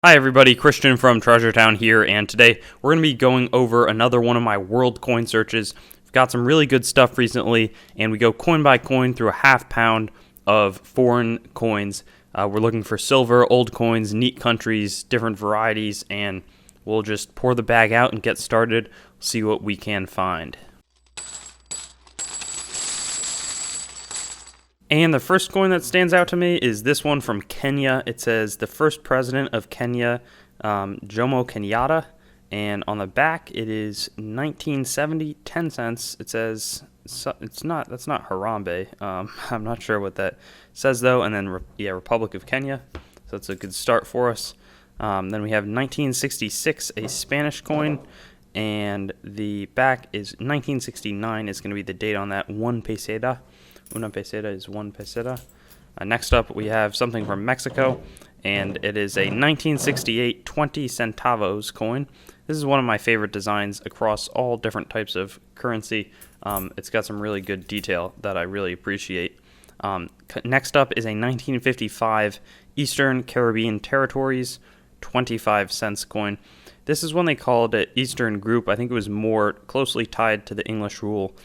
Hi everybody, Christian from Treasure Town here, and today we're going to be going over another one of my world coin searches. We've got some really good stuff recently, and we go coin by coin through a half pound of foreign coins. We're looking for silver, old coins, neat countries, different varieties, and we'll just pour the bag out and get started, see what we can find. And the first coin that stands out to me is this one from Kenya. It says the first president of Kenya, Jomo Kenyatta. And on the back, it is 1970, 10 cents. It says, that's not Harambe. I'm not sure what that says though. And then, Republic of Kenya. So that's a good start for us. Then we have 1966, a Spanish coin. And the back is 1969 is going to be the date on that, 1 peseta. Una peseta is 1 peseta. Next up, we have something from Mexico, and it is a 1968 20 centavos coin. This is one of my favorite designs across all different types of currency. It's got some really good detail that I really appreciate. Next up is a 1955 Eastern Caribbean Territories 25 cents coin. This is when they called it Eastern Group. I think it was more closely tied to the English rule.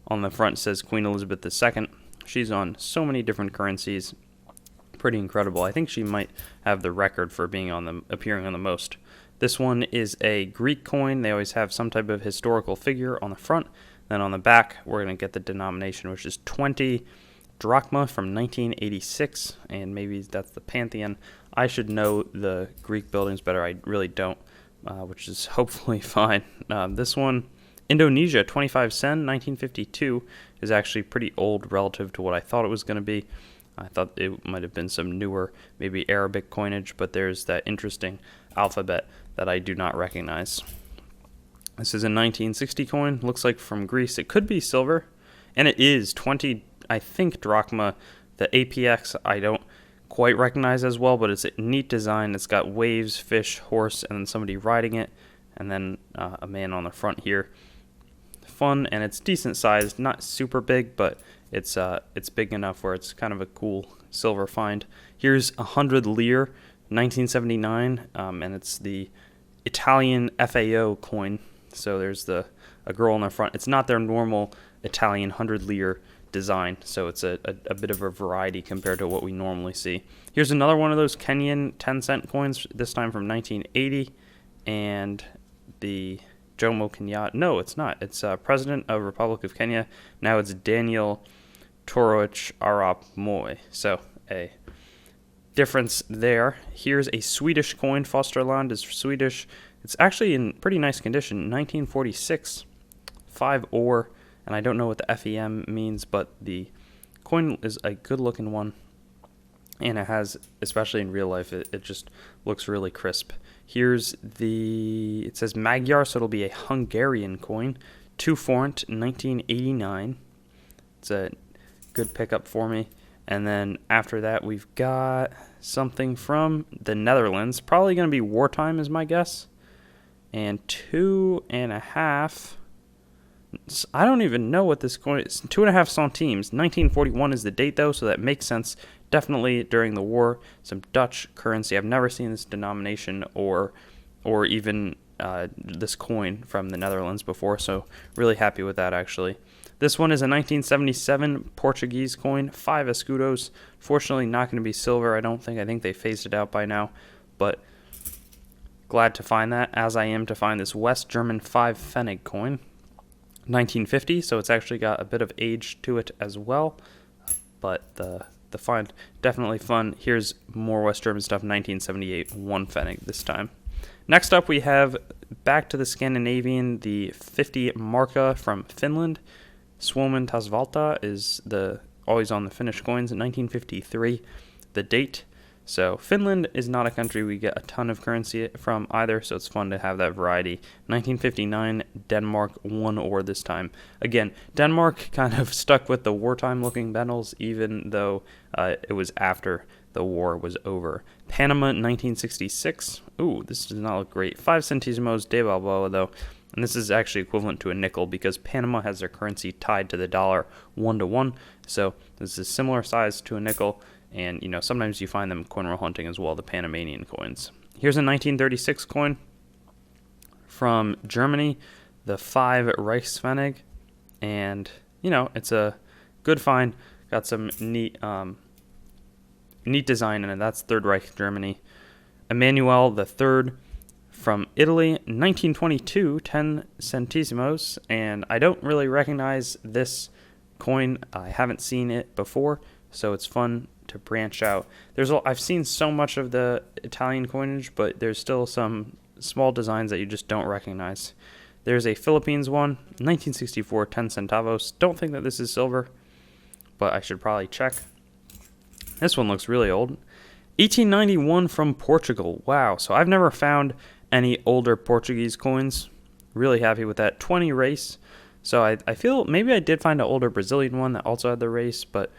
On the front says Queen Elizabeth II. She's on so many different currencies. Pretty incredible. I think she might have the record for being appearing on the most. This one is a Greek coin. They always have some type of historical figure on the front. Then on the back, we're going to get the denomination, which is 20 drachma from 1986. And maybe that's the Pantheon. I should know the Greek buildings better. I really don't, which is hopefully fine. This one, Indonesia, 25 sen, 1952, is actually pretty old relative to what I thought it was going to be. I thought it might have been some newer, maybe Arabic coinage, but there's that interesting alphabet that I do not recognize. This is a 1960 coin, looks like from Greece. It could be silver, and it is 20, I think, drachma. The APX I don't quite recognize as well, but it's a neat design. It's got waves, fish, horse, and then somebody riding it, and then a man on the front here. Fun, and it's decent sized, not super big, but it's big enough where it's kind of a cool silver find. Here's 100 lire, 1979, and it's the Italian FAO coin. So there's a girl on the front. It's not their normal Italian 100 lire design, so it's a bit of a variety compared to what we normally see. Here's another one of those Kenyan 10-cent coins, this time from 1980, and the Jomo Kenyatta. No, it's not. It's President of Republic of Kenya. Now it's Daniel Toroich Arap Moi. So a difference there. Here's a Swedish coin. Fosterland is Swedish. It's actually in pretty nice condition. 1946, 5 ore, and I don't know what the FEM means, but the coin is a good-looking one. And it has, especially in real life, it just looks really crisp. Here's it says Magyar, so it'll be a Hungarian coin. 2 forint, 1989. It's a good pickup for me. And then after that, we've got something from the Netherlands. Probably going to be wartime is my guess. And 2.5. I don't even know what this coin is. 2.5 centimes. 1941 is the date, though, so that makes sense. Definitely during the war, some Dutch currency. I've never seen this denomination or even this coin from the Netherlands before, so really happy with that, actually. This one is a 1977 Portuguese coin, 5 escudos. Fortunately, not going to be silver, I don't think. I think they phased it out by now, but glad to find that, as I am to find this West German 5 Pfennig coin. 1950, so it's actually got a bit of age to it as well, but the find definitely fun. Here's more West German stuff. 1978, 1 Pfennig this time. Next up, we have back to the Scandinavian, the 50 marka from Finland. Suomen Tasvalta is always on the Finnish coins. 1953, the date. So Finland is not a country we get a ton of currency from either, so it's fun to have that variety. 1959, Denmark, 1 ore this time. Again, Denmark kind of stuck with the wartime-looking metals, even though it was after the war was over. Panama, 1966. Ooh, this does not look great. 5 centésimos de Balboa, though. And this is actually equivalent to a nickel because Panama has their currency tied to the dollar 1-to-1. So this is similar size to a nickel. And, sometimes you find them coin roll hunting as well, the Panamanian coins. Here's a 1936 coin from Germany, the 5 Reichspfennig, and it's a good find. Got some neat design in it. That's Third Reich Germany. Emmanuel the Third from Italy, 1922, 10 centésimos, and I don't really recognize this coin. I haven't seen it before, so it's fun to branch out. I've seen so much of the Italian coinage, but there's still some small designs that you just don't recognize. There's a Philippines one, 1964, 10 centavos. Don't think that this is silver, but I should probably check. This one looks really old. 1891 from Portugal. Wow, so I've never found any older Portuguese coins. Really happy with that. 20 race. So I feel maybe I did find an older Brazilian one that also had the race, but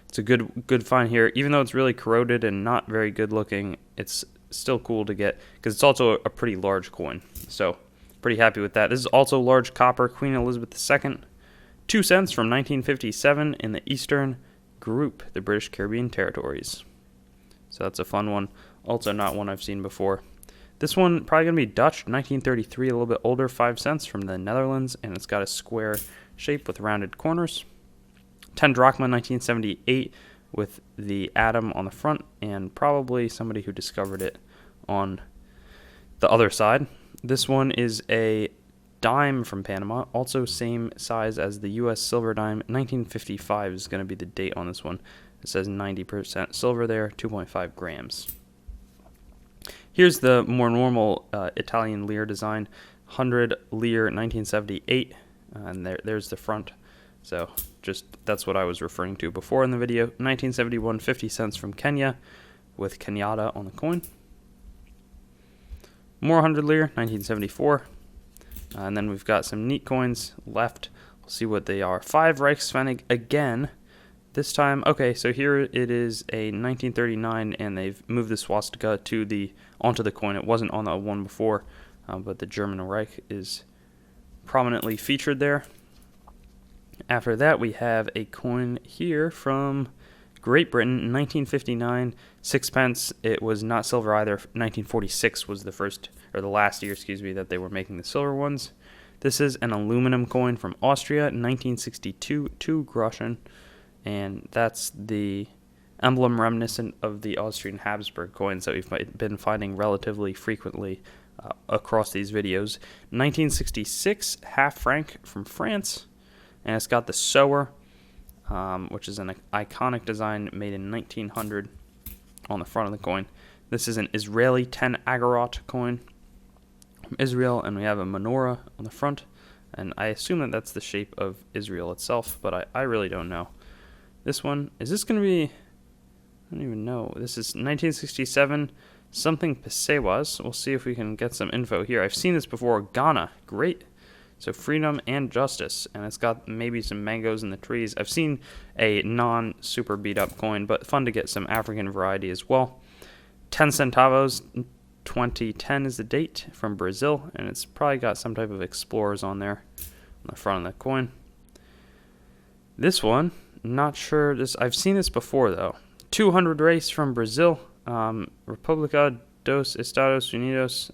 it's a good find here. Even though it's really corroded and not very good looking, it's still cool to get because it's also a pretty large coin. So pretty happy with that. This is also large copper, Queen Elizabeth II. 2 cents from 1957 in the Eastern Group, the British Caribbean Territories. So that's a fun one. Also not one I've seen before. This one probably going to be Dutch, 1933, a little bit older, 5 cents from the Netherlands, and it's got a square shape with rounded corners. 10 drachma, 1978, with the atom on the front, and probably somebody who discovered it on the other side. This one is a dime from Panama, also same size as the U.S. silver dime. 1955 is going to be the date on this one. It says 90% silver there, 2.5 grams. Here's the more normal Italian lire design, 100 lire 1978, and there's the front. So that's what I was referring to before in the video. 1971, 50 cents from Kenya with Kenyatta on the coin. More 100 lire, 1974. And then we've got some neat coins left. We'll see what they are. 5 Reichspfennig again. This time, okay, so here it is a 1939, and they've moved the swastika onto the coin. It wasn't on the one before, but the German Reich is prominently featured there. After that, we have a coin here from Great Britain, 1959, 6 pence. It was not silver either. 1946 was the last year, that they were making the silver ones. This is an aluminum coin from Austria, 1962, 2 groschen. And that's the emblem reminiscent of the Austrian Habsburg coins that we've been finding relatively frequently across these videos. 1966, half franc from France, and it's got the sewer, which is an iconic design made in 1900 on the front of the coin. This is an Israeli 10 agorot coin from Israel, and we have a menorah on the front, and I assume that that's the shape of Israel itself, but I really don't know. This one, is this going to be, I don't even know. This is 1967, something Pesewas. We'll see if we can get some info here. I've seen this before. Ghana, great. So freedom and justice, and it's got maybe some mangoes in the trees. I've seen a non-super beat-up coin, but fun to get some African variety as well. 10 centavos, 2010 is the date, from Brazil, and it's probably got some type of explorers on there on the front of the coin. This one, not sure. I've seen this before though. 200 race from Brazil, República dos Estados Unidos.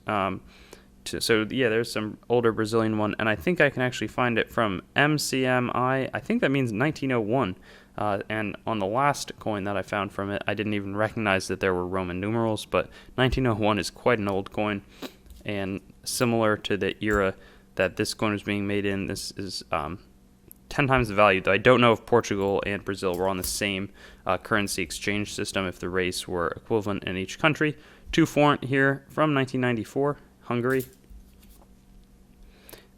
So yeah, there's some older Brazilian one, and I think I can actually find it from MCMI. I think that means 1901. And on the last coin that I found from it, I didn't even recognize that there were Roman numerals, but 1901 is quite an old coin, and similar to the era that this coin was being made in. This is 10 times the value, though I don't know if Portugal and Brazil were on the same currency exchange system, if the rates were equivalent in each country. 2 forint here from 1994, Hungary.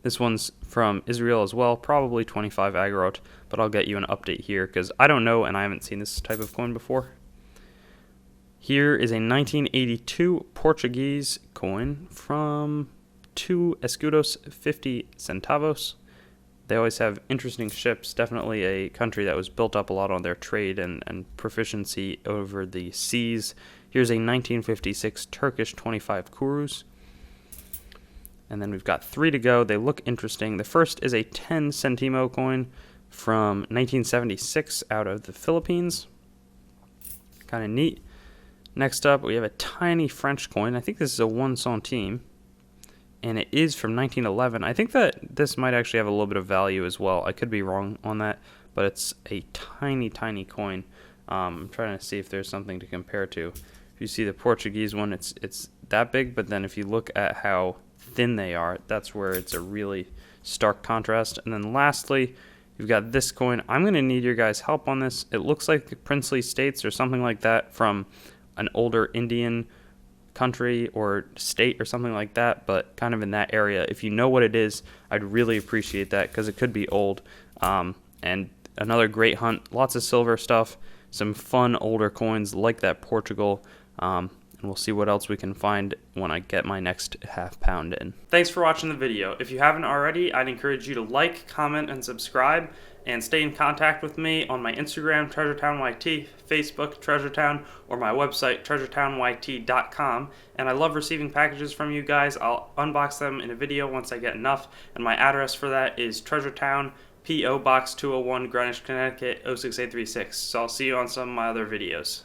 This one's from Israel as well, probably 25 agorot, but I'll get you an update here because I don't know and I haven't seen this type of coin before. Here is a 1982 Portuguese coin from 2 escudos, 50 centavos. They always have interesting ships, definitely a country that was built up a lot on their trade and proficiency over the seas. Here's a 1956 Turkish 25 kurus. And then we've got 3 to go. They look interesting. The first is a 10 centimo coin from 1976 out of the Philippines. Kind of neat. Next up, we have a tiny French coin. I think this is a 1 centime, and it is from 1911. I think that this might actually have a little bit of value as well. I could be wrong on that, but it's a tiny, tiny coin. I'm trying to see if there's something to compare to. If you see the Portuguese one, it's that big, but then if you look at how thin they are, that's where it's a really stark contrast. And then lastly, you've got this coin. I'm going to need your guys' help on this. It looks like the Princely States or something like that from an older Indian country or state or something like that, but kind of in that area. If you know what it is, I'd really appreciate that because it could be old. And another great hunt, lots of silver stuff, some fun older coins like that Portugal, and we'll see what else we can find when I get my next half pound in. Thanks for watching the video. If you haven't already, I'd encourage you to like, comment, and subscribe, and stay in contact with me on my Instagram, TreasureTownYT, Facebook, TreasureTown, or my website, TreasureTownYT.com. And I love receiving packages from you guys. I'll unbox them in a video once I get enough, and my address for that is TreasureTown, P.O. Box 201, Greenwich, Connecticut, 06836. So I'll see you on some of my other videos.